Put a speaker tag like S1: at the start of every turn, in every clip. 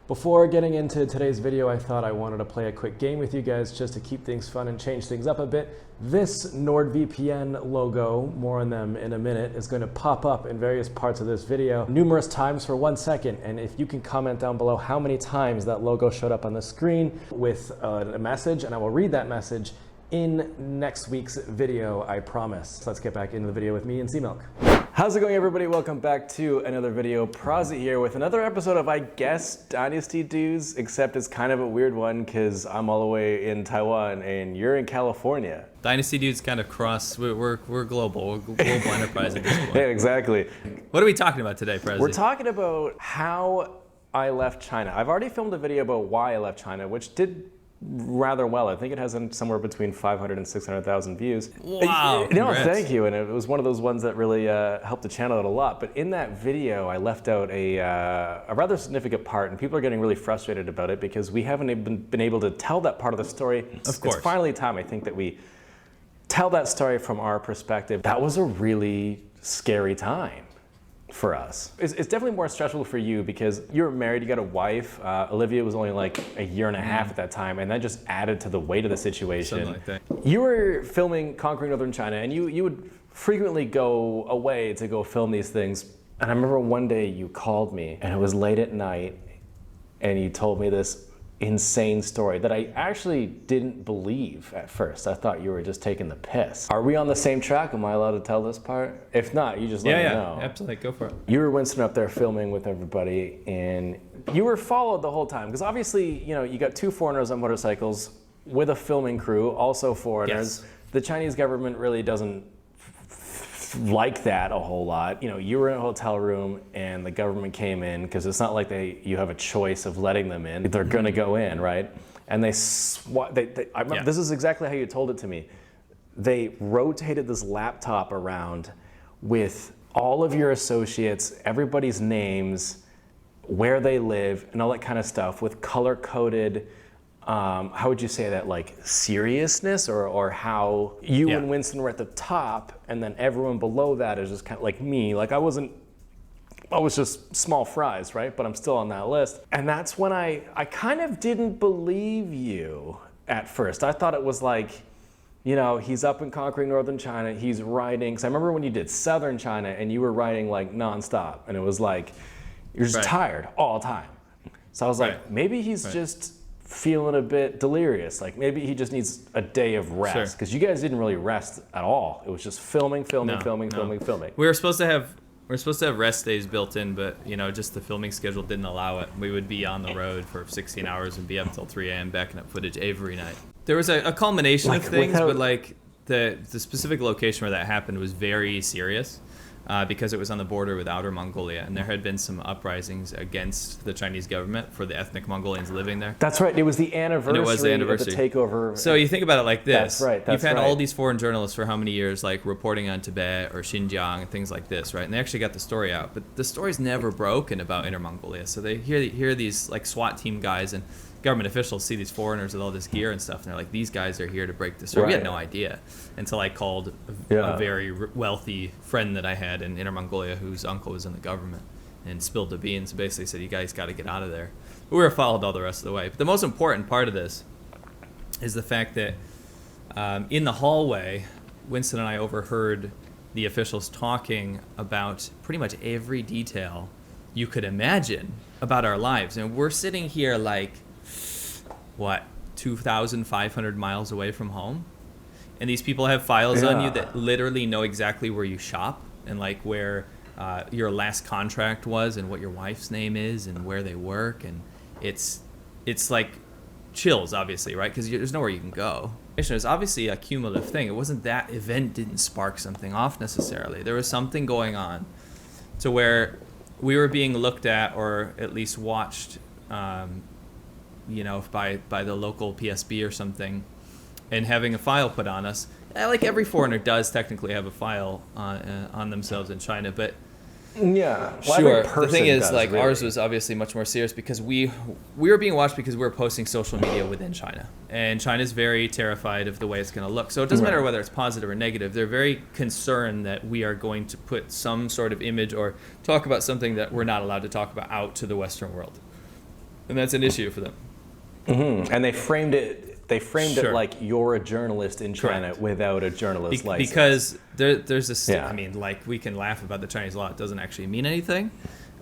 S1: Before getting into today's video, I thought I wanted to play a quick game with you guys just to keep things fun and change things up a bit. This NordVPN logo, more on them in a minute, is going to pop up in various parts of this video numerous times for 1 second. And if you can comment down below how many times that logo showed up on the screen with a message, and I will read that message in next week's video, I promise. So let's get back into the video with me and Seamilk. How's it going, everybody? Welcome back to another video. Prazi here with another episode of, I guess, Dynasty Dudes, except it's kind of a weird one because I'm all the way in Taiwan and you're in California.
S2: Dynasty Dudes kind of cross. We're global. We're global enterprise at this point.
S1: Yeah, exactly.
S2: What are we talking about today, Prezi?
S1: We're talking about how I left China. I've already filmed a video about why I left China, which did rather well. I think it has somewhere between 500 and 600,000 views.
S2: Wow.
S1: No, thank you. And it was one of those ones that really helped the channel out a lot. But in that video, I left out a rather significant part, and people are getting really frustrated about it because we haven't been able to tell that part of the story.
S2: Of course.
S1: It's finally time, I think, that we tell that story from our perspective. That was a really scary time for us. It's definitely more stressful for you because you're married, you got a wife. Olivia was only like a year and a half at that time, and that just added to the weight of the situation.
S2: Something like that.
S1: You were filming Conquering Northern China, and you would frequently go away to go film these things. And I remember one day you called me, and it was late at night, and you told me this insane story that I actually didn't believe at first. I thought you were just taking the piss. Are we on the same track? Am I allowed to tell this part? If not, you just let me know.
S2: Yeah, absolutely. Go for it.
S1: You were Winston up there filming with everybody, and you were followed the whole time because obviously, you know, you got two foreigners on motorcycles with a filming crew, also foreigners.
S2: Yes.
S1: The Chinese government really doesn't like that a whole lot. You know, you were in a hotel room and the government came in because it's not like you have a choice of letting them in. They're going to go in, right? And I remember, this is exactly how you told it to me. They rotated this laptop around with all of your associates, everybody's names, where they live, and all that kind of stuff with color-coded, how would you say that, like seriousness, or how you and Winston were at the top and then everyone below that is just kind of like me. Like I was just small fries, right? But I'm still on that list. And that's when I kind of didn't believe you at first. I thought it was like, you know, he's up in Conquering Northern China, he's riding, because I remember when you did Southern China and you were riding like nonstop, and it was like, you're just tired all the time. So I was like, maybe he's just feeling a bit delirious. Like maybe he just needs a day of rest, because you guys didn't really rest at all. It was just filming.
S2: We were supposed to have rest days built in, but you know, just the filming schedule didn't allow it. We would be on the road for 16 hours and be up until 3 a.m. backing up footage every night. There was a culmination of things, but like the specific location where that happened was very serious. Because it was on the border with Outer Mongolia, and there had been some uprisings against the Chinese government for the ethnic Mongolians living there.
S1: That's right. It was the anniversary, of the takeover.
S2: So you think about it like this.
S1: That's right.
S2: You've had all these foreign journalists for how many years, like reporting on Tibet or Xinjiang and things like this, right? And they actually got the story out, but the story's never broken about Inner Mongolia. So they hear these like SWAT team guys and government officials see these foreigners with all this gear and stuff, and they're like, these guys are here to break the story. We had no idea until I called a very wealthy friend that I had in Inner Mongolia whose uncle was in the government and spilled the beans. Basically said, you guys got to get out of there. But we were followed all the rest of the way. But the most important part of this is the fact that in the hallway, Winston and I overheard the officials talking about pretty much every detail you could imagine about our lives. And we're sitting here like, what, 2,500 miles away from home? And these people have files on you that literally know exactly where you shop and like where your last contract was and what your wife's name is and where they work. And it's like chills, obviously, right? Because there's nowhere you can go. It's obviously a cumulative thing. It wasn't that event didn't spark something off necessarily. There was something going on to where we were being looked at, or at least watched, you know, by the local PSB or something, and having a file put on us. Like every foreigner does technically have a file on themselves in China, but
S1: well,
S2: sure. The thing is, like, really, ours was obviously much more serious because we were being watched because we were posting social media within China, and China's very terrified of the way it's going to look. So it doesn't matter whether it's positive or negative. They're very concerned that we are going to put some sort of image or talk about something that we're not allowed to talk about out to the Western world. And that's an issue for them.
S1: And they framed it. They framed it
S2: Sure.
S1: like you're a journalist in China
S2: Correct.
S1: without a journalist license.
S2: Because there's this.
S1: Yeah.
S2: I mean, like we can laugh about the Chinese law. It doesn't actually mean anything.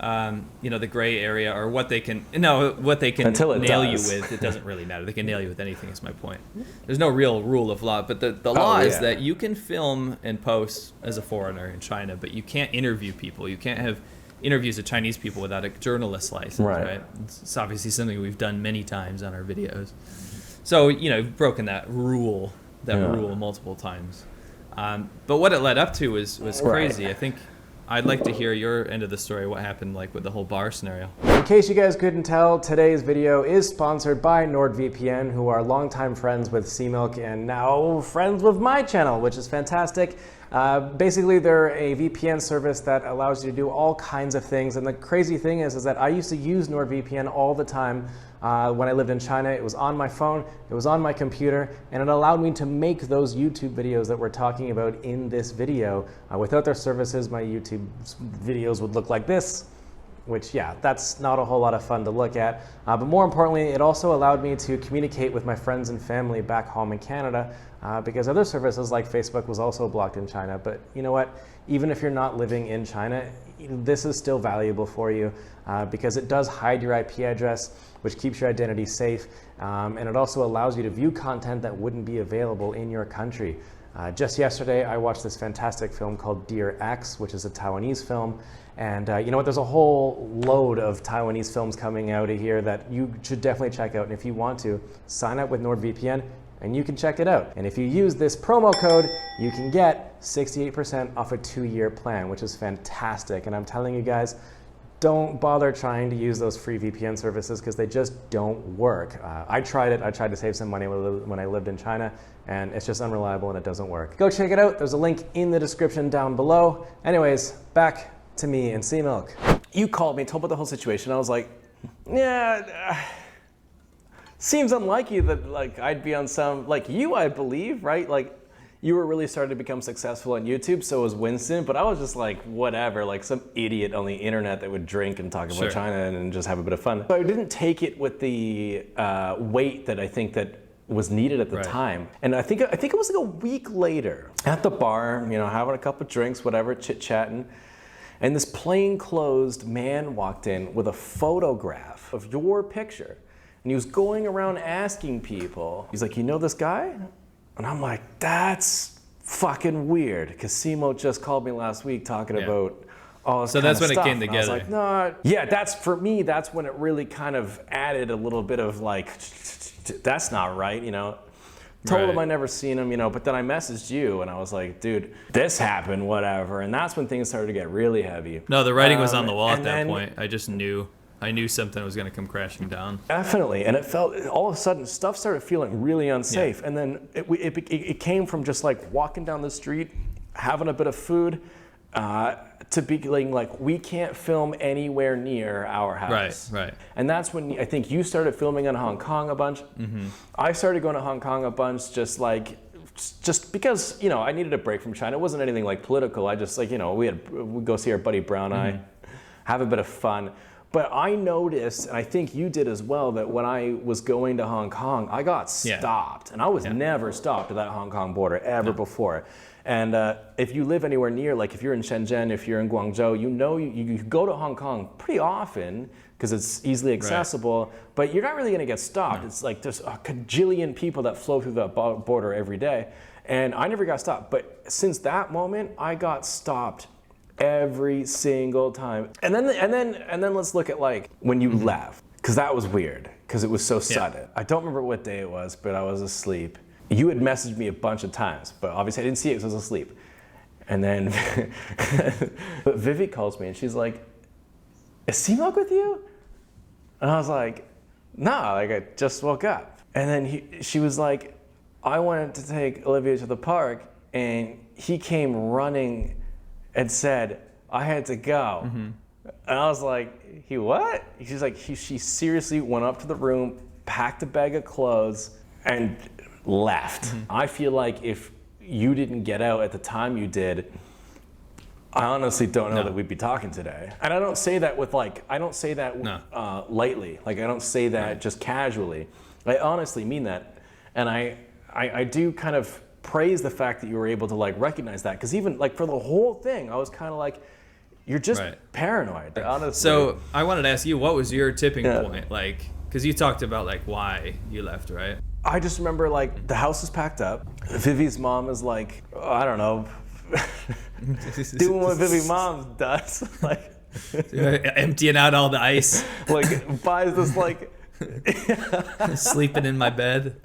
S2: The gray area or what they can
S1: Until it
S2: nail
S1: does.
S2: you with, it doesn't really matter. They can nail you with anything. Is my point. There's no real rule of law, but the law is
S1: yeah.
S2: that you can film and post as a foreigner in China, but you can't interview people. You can't have interviews of Chinese people without a journalist license.
S1: Right.
S2: It's obviously something we've done many times on our videos. So you've broken that rule multiple times. But what it led up to was crazy.
S1: Right.
S2: I think I'd like to hear your end of the story. What happened like with the whole bar scenario?
S1: In case you guys couldn't tell, today's video is sponsored by NordVPN, who are longtime friends with CMilk and now friends with my channel, which is fantastic. Basically, they're a VPN service that allows you to do all kinds of things. And the crazy thing is that I used to use NordVPN all the time when I lived in China. It was on my phone, it was on my computer, and it allowed me to make those YouTube videos that we're talking about in this video. Without their services, my YouTube videos would look like this, which, yeah, that's not a whole lot of fun to look at. But more importantly, it also allowed me to communicate with my friends and family back home in Canada, because other services like Facebook was also blocked in China. But you know what? Even if you're not living in China, this is still valuable for you because it does hide your IP address, which keeps your identity safe, and it also allows you to view content that wouldn't be available in your country. Just yesterday, I watched this fantastic film called Dear X, which is a Taiwanese film. And you know what, there's a whole load of Taiwanese films coming out of here that you should definitely check out. And if you want to, sign up with NordVPN and you can check it out. And if you use this promo code, you can get 68% off a 2-year plan, which is fantastic. And I'm telling you guys, don't bother trying to use those free VPN services because they just don't work. I tried it. I tried to save some money when I lived in China, and it's just unreliable and it doesn't work. Go check it out. There's a link in the description down below. Anyways, back to me and CMilk. You called me, told me the whole situation. I was like, yeah, seems unlikely that like I'd be on some, like you, I believe, right? Like you were really starting to become successful on YouTube, so was Winston, but I was just like, whatever, like some idiot on the internet that would drink and talk about
S2: Sure.
S1: China and just have a bit of fun. So I didn't take it with the weight that I think that was needed at the
S2: Right.
S1: time. And I think it was like a week later at the bar, having a couple of drinks, whatever, chit-chatting. And this plainclothes man walked in with a photograph of your picture. And he was going around asking people, he's like, you know this guy? And I'm like, that's fucking weird. Because Simo just called me last week talking about all this
S2: So
S1: kind
S2: that's
S1: of
S2: when it
S1: stuff.
S2: came
S1: And I was
S2: together.
S1: like, no. Yeah, that's for me, that's when it really kind of added a little bit of like, that's not right, Told him
S2: Right.
S1: I never seen him, but then I messaged you and I was like, dude, this happened, whatever. And that's when things started to get really heavy.
S2: No, the writing was on the wall at
S1: and
S2: that
S1: then-
S2: point. I knew something was going to come crashing down.
S1: Definitely, and it felt, all of a sudden, stuff started feeling really unsafe. And then it came from just like walking down the street, having a bit of food, to being like, we can't film anywhere near our house.
S2: Right.
S1: And that's when I think you started filming in Hong Kong a bunch. Mm-hmm. I started going to Hong Kong a bunch just because, I needed a break from China. It wasn't anything like political. I just we'd go see our buddy Brown Eye, have a bit of fun. But I noticed, and I think you did as well, that when I was going to Hong Kong, I got stopped. And I was never stopped at that Hong Kong border ever before. And if you live anywhere near, like if you're in Shenzhen, if you're in Guangzhou, you go to Hong Kong pretty often because it's easily accessible, but you're not really gonna get stopped. No. It's like there's a cajillion people that flow through that border every day. And I never got stopped. But since that moment, I got stopped every single time. And then let's look at like when you left, because that was weird, because it was so sudden. I don't remember what day it was, but I was asleep. You had messaged me a bunch of times, but obviously I didn't see it because I was asleep. And then Vivi calls me and she's like, is CMilk with you? And I was like, no, like I just woke up. And then she was like, I wanted to take Olivia to the park, and he came running and said, I had to go. Mm-hmm. And I was like, he what? She's like, she seriously went up to the room, packed a bag of clothes, and left. Mm-hmm. I feel like if you didn't get out at the time you did, I honestly don't know
S2: No.
S1: that we'd be talking today. And I don't say that with I don't say that
S2: No.
S1: lightly. Like, I don't say that
S2: Right.
S1: just casually. I honestly mean that. And I do kind of praise the fact that you were able to like recognize that. Because even like for the whole thing, I was kind of like, you're just
S2: Right.
S1: paranoid, honestly.
S2: So I wanted to ask you, what was your tipping
S1: Yeah.
S2: point? Like, because you talked about like why you left, right?
S1: I just remember like the house is packed up. Vivi's mom is like, I don't know, doing what Vivi's mom does. Like,
S2: Emptying out all the ice,
S1: like buys this like,
S2: sleeping in my bed.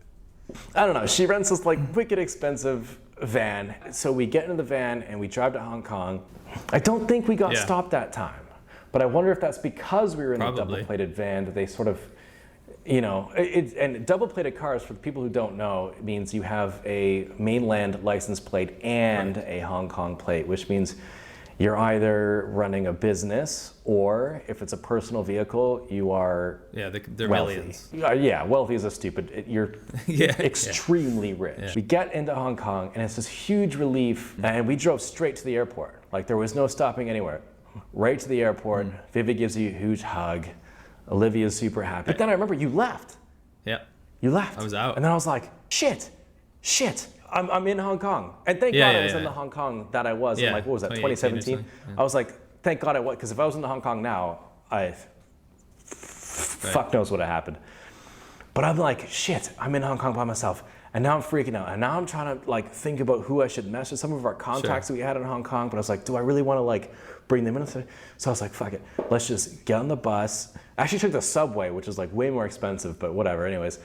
S1: I don't know. She rents this like wicked expensive van. So we get into the van and we drive to Hong Kong. I don't think we got
S2: Yeah.
S1: stopped that time, but I wonder if that's because we were in the
S2: Probably.
S1: double-plated van that they sort of, and double-plated cars, for the people who don't know, it means you have a mainland license plate and a Hong Kong plate, which means you're either running a business or if it's a personal vehicle, you are
S2: Yeah, they're
S1: wealthy.
S2: millions.
S1: Yeah, wealthy is a stupid. You're
S2: Yeah,
S1: extremely rich. We get into Hong Kong and it's this huge relief, and we drove straight to the airport. Like there was no stopping anywhere. Right to the airport. Vivi gives you a huge hug. Olivia's super happy. But then I remember you left.
S2: Yeah.
S1: You left.
S2: I was out.
S1: And then I was like, shit. I'm in Hong Kong. And thank
S2: Yeah,
S1: God I
S2: yeah,
S1: was in
S2: yeah.
S1: the Hong Kong that I was in,
S2: Yeah,
S1: like, what was that,
S2: 2018 or
S1: 2017?
S2: something, yeah.
S1: I was like, thank God I was, because if I was in the Hong Kong now, fuck knows what had happened. But I'm like, shit, I'm in Hong Kong by myself. And now I'm freaking out. And now I'm trying to like think about who I should message. Some of our contacts that we had in Hong Kong, but I was like, do I really want to like bring them in? So I was like, fuck it. Let's just get on the bus. I actually took the subway, which is like way more expensive, but whatever. Anyways,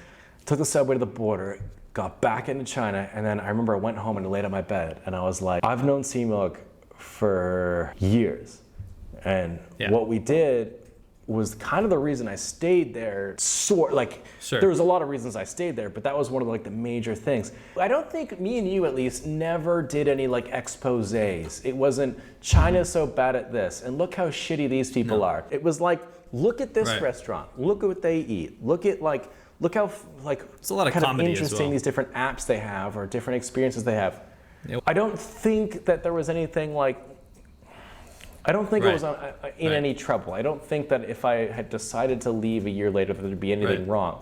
S1: took the subway to the border, got back into China, and then I remember I went home and laid on my bed, and I was like, I've known Sea Milk for years. And
S2: Yeah.
S1: what we did was kind of the reason I stayed there.
S2: Sure.
S1: There was a lot of reasons I stayed there, but that was one of like the major things. I don't think me and you at least never did any like exposés. It wasn't China's so bad at this, and look how shitty these people are. It was like, look at this
S2: Right.
S1: restaurant, look at what they eat, look how like
S2: It's a lot of
S1: kind
S2: comedy as
S1: interesting
S2: well.
S1: these different apps they have or different experiences they have.
S2: Yep.
S1: I don't think that there was anything like. I don't think it was in
S2: Right.
S1: any trouble. I don't think that if I had decided to leave a year later that there'd be anything
S2: Right.
S1: wrong.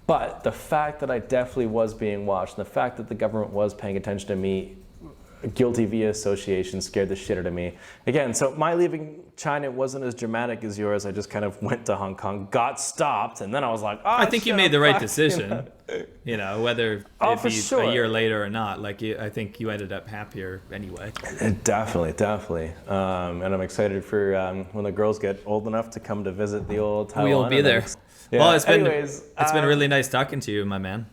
S1: But the fact that I definitely was being watched, and the fact that the government was paying attention to me, guilty via association, scared the shit out of me. Again, so my leaving China wasn't as dramatic as yours. I just kind of went to Hong Kong, got stopped, and then I was like, oh,
S2: I think you
S1: shit,
S2: made the
S1: I'm
S2: right
S1: fucked,
S2: decision. You know, whether
S1: Oh,
S2: it
S1: for
S2: be
S1: sure.
S2: a year later or not. Like, I think you ended up happier anyway.
S1: Definitely. And I'm excited for when the girls get old enough to come to visit the old Taiwan.
S2: We'll be
S1: and
S2: there.
S1: Yeah.
S2: Well, it's been
S1: Anyways,
S2: really nice talking to you, my man.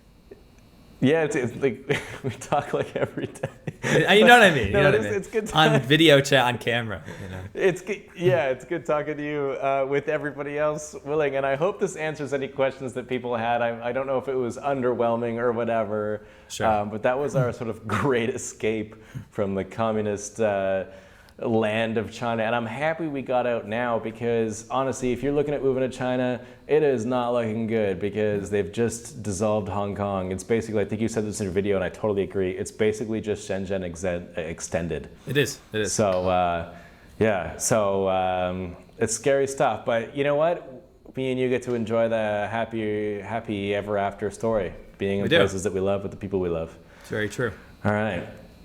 S1: Yeah, it's like we talk like every day.
S2: You know what I mean? You
S1: No,
S2: know
S1: it
S2: what
S1: is-
S2: I mean?
S1: it's good
S2: On
S1: time.
S2: video chat on camera. You know.
S1: It's good talking to you with everybody else willing, and I hope this answers any questions that people had. I don't know if it was underwhelming or whatever,
S2: Sure.
S1: but that was our sort of great escape from the communist land of China, and I'm happy we got out now because honestly, if you're looking at moving to China, it is not looking good because they've just dissolved Hong Kong. It's basically, I think you said this in your video, and I totally agree. It's basically just Shenzhen extended.
S2: It is.
S1: So, it's scary stuff. But you know what? Me and you get to enjoy the happy ever after story, being in
S2: We do.
S1: places that we love with the people we love.
S2: It's very true.
S1: All right.